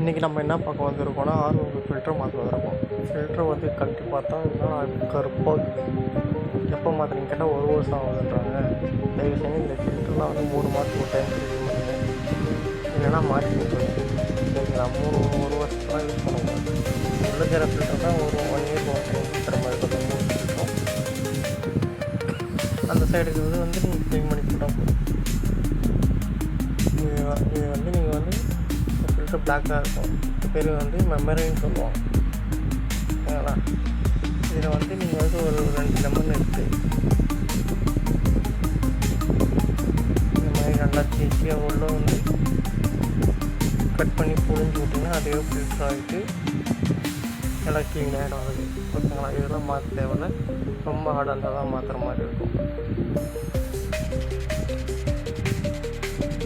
இன்றைக்கி நம்ம என்ன பார்க்க வந்திருக்கோம்னா ஆர்ஓ ஃபில்டர் மாற்ற வந்திருக்கோம். ஃபில்டர் வந்து கழட்டி பார்த்தா இன்னும் கருப்பாக எப்போ மாற்றுறீங்க கேட்டால் 1 வருஷம் ஆகுதுன்றாங்க. தயவு செஞ்சு இந்த ஃபில்டர்லாம் வந்து 3 மாதத்துக்கு ஒரு டைம் க்ளீன் பண்ணுங்கள், இல்லைன்னா மாற்றிக்கிட்டு சரிங்களா. 1 வருஷத்துலாம் யூஸ் பண்ணக்கூடாது. உள்ளக்கிற ஃபில்டர் தான் ஒரு 1 இயர் ஒரு டைம் இருக்கிற மாதிரி இருக்கும். 3 ஃபில்டரும் அந்த சைடுக்கு வந்து நீங்கள் க்ளீன் பண்ணி போட்டால் போதும். இது வந்து நீங்கள் வந்து ஃபில்டர் பிளாக்காக இருக்கும். பேர் வந்து மெமரின்னு சொல்லுவோம் ஓகேங்களா. இதில் வந்து நீங்கள் வந்து ஒரு 2 லெமன் எடுத்து இந்த மாதிரி நல்லா தேய்ச்சி உள்ள வந்து கட் பண்ணி புழிஞ்சு விட்டிங்கன்னா அதுவே ஃபில்டர் ஆகிட்டு நல்லா க்ளீன் ஆகிடும். அது ஓகேங்களா. இதெல்லாம் மாற்ற தேவையில்லை, ரொம்ப ஹார்டாக தான் மாற்றுற மாதிரி இருக்கும்.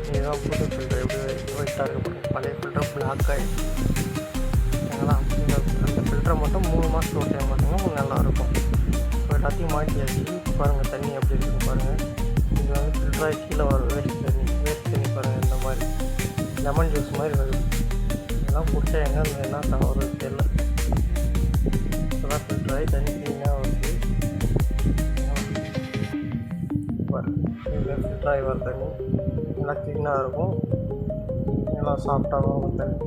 இதுதான் புது ஃபில்டர் எப்படி ஒயிட்டாக இருக்க. பழைய ஃபில்டர் பிளாக் ஆகிடுச்சு ஓகேங்களா. அந்த ஃபில்டரை மட்டும் 3 மாதத்துக்கு ஒரு டைம் பார்த்தீங்கன்னா கொஞ்சம் நல்லாயிருக்கும். இப்போ எல்லாத்தையும் மாட்டியாச்சு. இப்போ பாருங்கள் தண்ணி எப்படி இருக்குன்னு பாருங்கள். இது வந்து ஃபில்டராக கீழே வர வேஸ்ட் தண்ணி பாருங்கள். இந்த மாதிரி லெமன் ஜூஸ் மாதிரி வருது. இதெல்லாம் குடிச்சா என்ன வருது தெரியல. இப்போதான் ஃபில்டராகி தண்ணி க்ளீனாக வருது. இதில் ஃபில்டராகி வர தண்ணி நல்லா க்ளீனாக இருக்கும், நல்லா சாஃப்டாகவும் தண்ணி.